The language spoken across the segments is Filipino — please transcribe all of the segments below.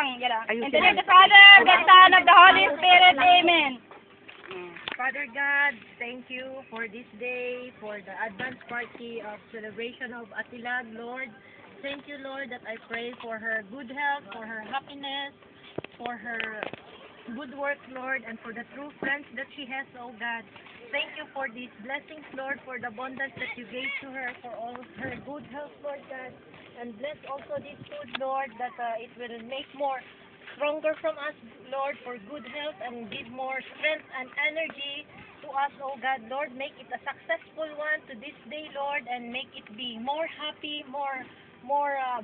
lang. In the name of the Father, the Son, of the Holy Spirit. Amen. Father God, thank you for this day, for the advance party of celebration of Atilag, Lord. Thank you, Lord, that I pray for her good health, for her happiness, for her good work, Lord, and for the true friends that she has, oh God. Thank you for these blessings, Lord, for the abundance that you gave to her, for all her good health, Lord God. And bless also this food, Lord, that it will make more stronger from us, Lord, for good health and give more strength and energy to us, oh God. Lord, make it a successful one to this day, Lord, and make it be more happy, more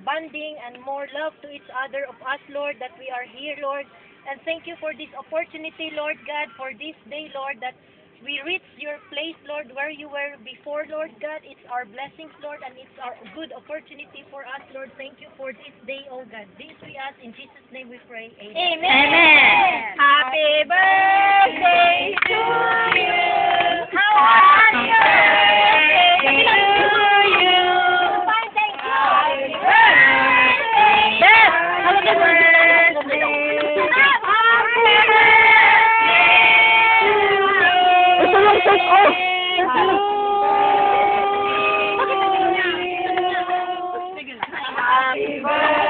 bonding and more love to each other of us, Lord, that we are here, Lord. And thank you for this opportunity, Lord God, for this day, Lord, that we reach your place, Lord, where you were before, Lord God. It's our blessings, Lord, and it's our good opportunity for us, Lord. Thank you for this day, oh God. This we ask in Jesus' name we pray. Amen. Amen. Happy birthday to you. Happy birthday to you. Happy birthday. Yes. Happy birthday. Happy birthday to you. Happy birthday to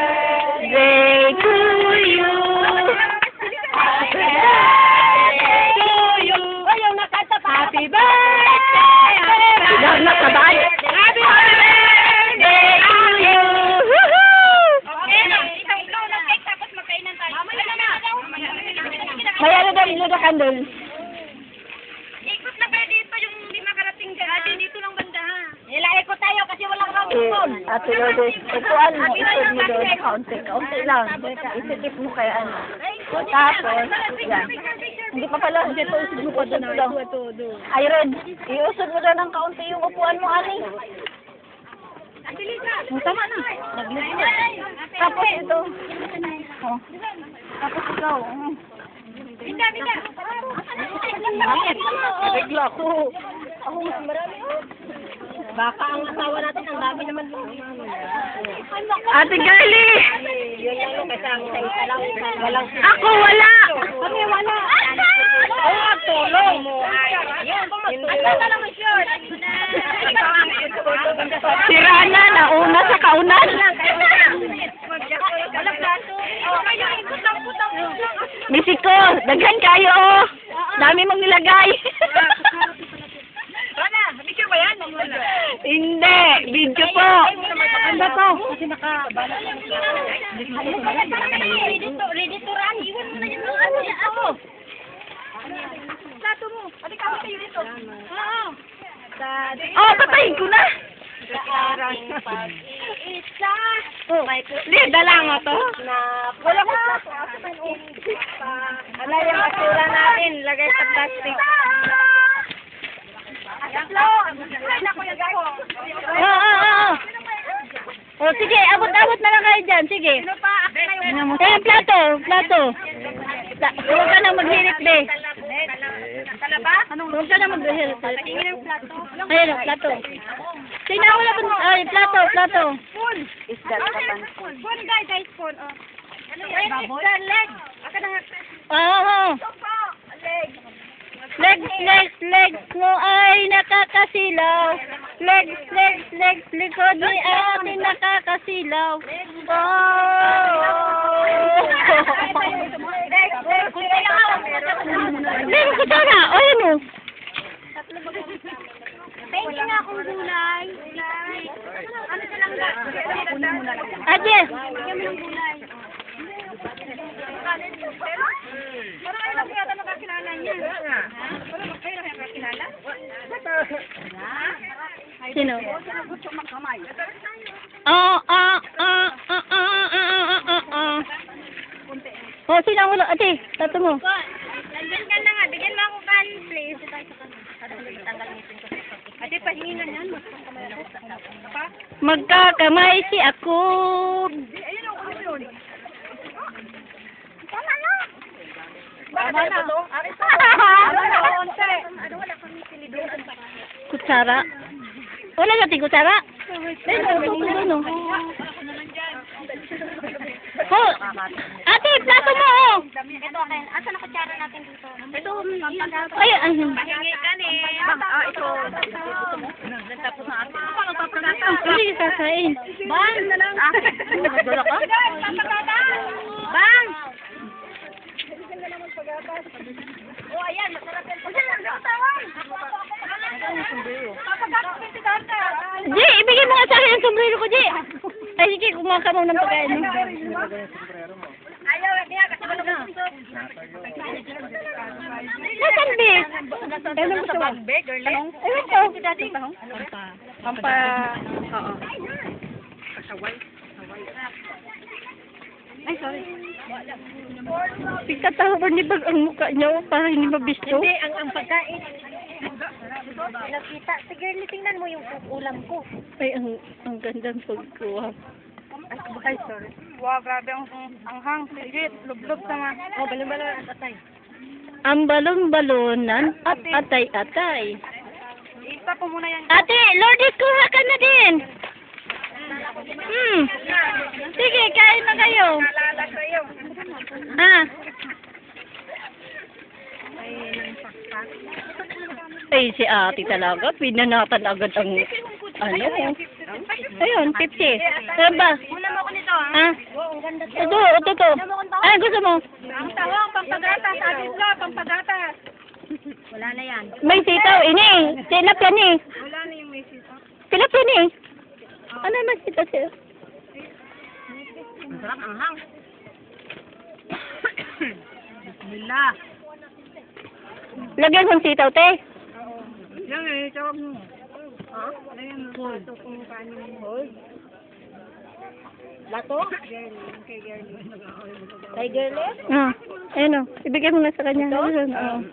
you. Happy birthday. Happy birthday to you. Okay na. Isang blow ng cake tapos magkainan tayo. Mamaya na. May ano daw yung candle. Ikot na pwede ito yung hindi makarating dyan. Ate, dito lang banda ha. Nila-ikot tayo kasi walang round. Ate Lourdes, upuan mo, isod mo doon, kaunti lang. Isikip mo kaya ano. Tapos, yan. Hindi pa pala, dito, usod mo doon. Ay, Red, iusod mo doon ng kaunti yung upuan mo, Ani. Tama na. Tapos ito. Oh. Tapos ikaw. Binda. Bigla ko. Ako marami. Baka ang asawa natin, ang dami naman. Ate Girlie! Yun lang yung kasama sa isa lang. Walang Ako wala! kami wala. Oo, tulong mo. Ano na lang ang short? Si Rana, nauna sa kaunan. Walang plato. Kayo, ikot lang putang. Misiko, daghan kayo oh. Dami mong nilagay. Rana, picture ba yan? Hindi, video po. Ano to? Kasi nakabala. Ready to run. Iwan mo na yung ako. Plato mo. Pati kami kayo dito. Oo. Oh, patayin ko na. Karang pag-iisa. Lida lang mo to. Wala ko plato. Wala yung basura natin. Lagay sa plastic. Oo. Oh, sige, abot-abot na lang kayo dyan. Sige. Eh, plato. Huwag ka na maghirit, be. Talaba? Huwag ka na maghirit. Tingin ng plato. Ayun, plato. Tingnan ko lang. Ay, plato. Spoon. Spoon, guys. Spoon. Ano yan? Leg. Aka na nga. Oo. Leg. Legs mo ay nakakasilaw. Legs, likod ni ate nakakasilaw. Meron ko sana. O, yun o. Pengi nga akong gulay. Ano ka lang ba? Ate. Bigyan mo ng gulay. Parang kayo lang yata nakakilala niya. Parang kayo lang nakakilala? Sino? Gusto magkamay. Oh, sino ang ulo? Ate, tato mo. Nandun ka na nga. Bigyan mo ako kan, please. Ate, pahinginan yan. Magkakamay si ako. Ayun ang ulo yun. Tama na. Tama na. Tama na, onte. Ano, wala kami siniduan pa. Kutsara. Wala natin kutsara. Ito, no. Oh, ate, Ito, akin. Asan ang kutsara natin dito? Ito, Ay, ay. Pahingi ka ni. Ito. Nagtapos na atin. Paano papagata? Hindi, kakain. Bang! Na lang. Nagdala ka? Papagata! Bang! Oh, ayan. Masarap yan. Tawan! Papagata ko si Danta. Ji, ibigay mo nga sa akin yung sombrero ko, Ji. Ay, sige, kumuha ka muna ng pagkain. No? Ayaw, niya. Kasi ano na? Nasaan, Bi? Ano mo sa bag, girlie? Ewan ko. Pampa... Oo. Ay, sorry. Pagkatawar ni Bag ang mukha niya para hindi mabisto. Hindi, ang pagkain. Nakita. Si girlie, tingnan mo yung ulam ko. Ay, ang gandang pagkuha. Ay, sorry. Wow, grabe ang hang. Sigit, lublob sama. Oh, balon-balon at atay. Ang balon-balonan at atay-atay. Isa ko muna yan. Ate, Lourdes, kuha ka na din. Sige, kain na kayo. Naalala ko yun. Ha? Ay, si ate talaga. Pinanatan agad ang ano. Ayun, 50. Saan ba? Una mo ko nito, ha? Ha? Ito. Ay, gusto mo? Ang tawang, pampagata. Sabi ko, pampagata. Wala na yan. May sitaw, ini. Silap yan eh. Wala na yung message. Silap yan eh. Ano naman sitaw siya? Ang sarap ang hang. Bismillah. Lagyan mong sitaw, te. Yan eh, tawag mo. Ha? Ayan, hold. Lato? Kay girlie? Ah, ayun o. Ibigay mo na sa kanya. Ayun, oh.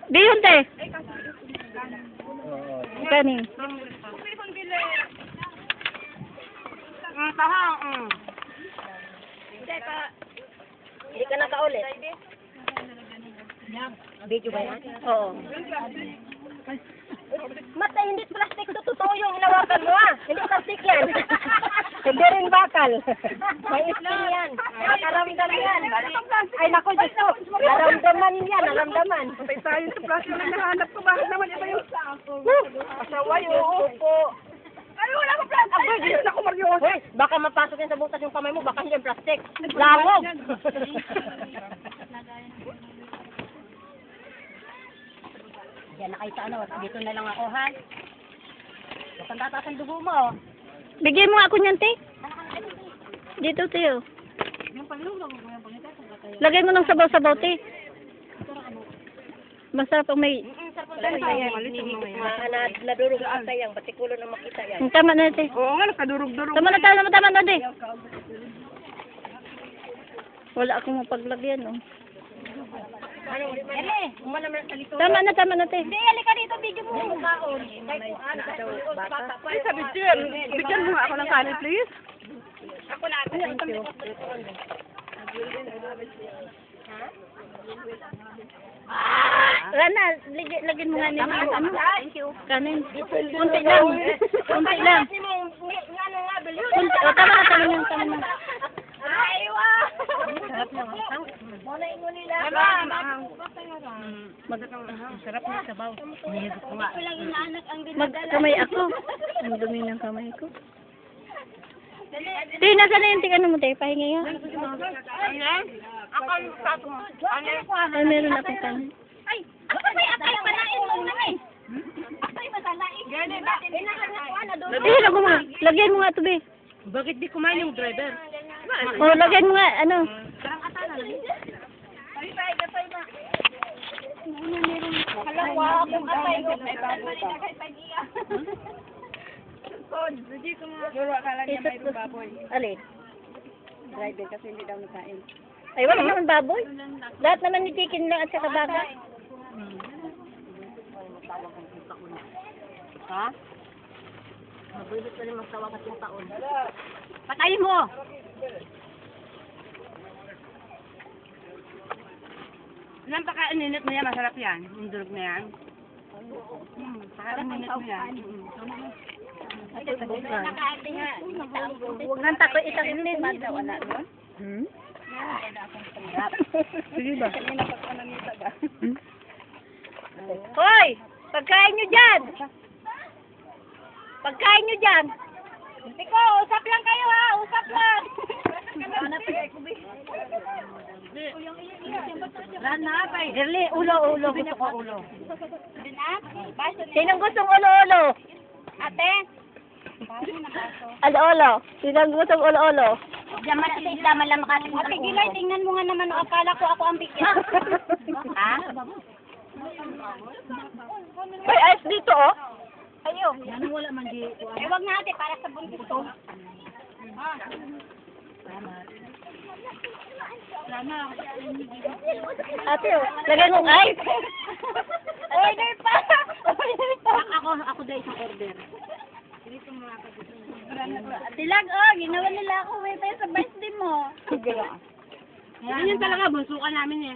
Di yun, te. Kanin. Ang tahang. Hindi ka nakaulit. Video ba yan? Oo. Mata, hindi plastic to. Totoo yung hinawakan mo, ah. Hindi plastic yan. Hindi rin bakal. May skin yan. Nakaramdam yan. Ay, naku, Diyos ko. Naramdaman yan, naramdaman. Patay tayo sa plastic na nahanap ko. Bakit naman iba yung Pasaway, oo po. Ay, wala ko plastic. Ay, Diyos ako, Mario. Hoy, baka mapasok yan sa butas yung kamay mo. Baka hindi yung plastic. Langog. Yan na kayo sa ano. Dito na lang ako, ha? Baka tataas ang dugo mo. Bigyan mo nga ako niyan, te. Dito, te. Oh. Lagay mo ng sabaw-sabaw, te. Masarap ang may... Nadurog ang sayang. Batikulo na makita yan. Tama na, te. Oo nga, nakadurog-durog. Tama na, te. Wala akong mapaglagyan, oh. Ele, umala mo sa lito. Tama na, te. Hindi, halika dito, video mo. Ay, sabi Jen, bigyan mo nga ako ng kanin, please. Ako na. Rana, lagyan mo nga nila yung ano. Kanin. Kunti lang. Kunti lang. Kunti. O, tama na. Aywa! Sarap ng hang. Muna ingo nila. Sarap ng sabaw. Magkamay ako. Ang dumi ng kamay ko. Te, nasa na yung tingnan mo, te? Pahinga yan. Ay, meron akong kanin. Ay, ako may atay malain mo na eh. Atay masalain. Gani ba? Eh, lagyan mo nga ito, be. Bakit di kumain yung driver? O, lagyan mo nga, ano. Halawa akong atay ko. Alin? Driver kasi hindi daw nakain. Ay, wala naman baboy. Lahat naman ni chicken lang at saka baka. Ha? Mabulit na rin magtawagat yung taon. Patayin mo! Ilan pa ka-ininit mo yan? Masarap yan. Yung durog na yan. Paka-ininit mo yan. Huwag nang tako isang init. Hmm? Sige ba? Hoy! Pagkain nyo dyan! Pagkain nyo dyan! Tiko, usap lang kayo ha! Usap lang! Girly, ulo. Gusto ko ulo. Sinong gustong ulo-ulo? Ate? Ulo-ulo. Sinong gustong ulo-ulo? Diyaman sa isla man lang makalimutan. Ate Gilay, tingnan mo nga naman. Akala ko ako ang bigyan. Ha? May ice dito, oh. Ayo. Yan wala man di ko. Eh, wag na ate, para sa buntis ko. Ate, oh. Lagay mong ice. Order pa! Order pa! Ako dahil isang order. Tilag, oh, ginawa nila ako may tayo sa birthday mo. Sige lang. Yan talaga, bunso ka namin eh.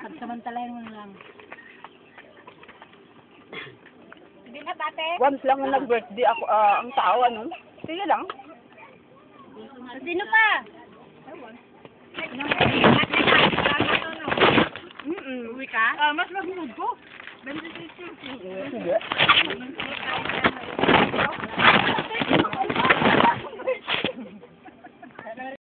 Pagsamantalayan mo lang. Hindi na, tate. Once lang na nag-birthday ako, ang tao, ano? Sige lang. Sino pa? Uwi ka? Mas mag-mood ko. Sige.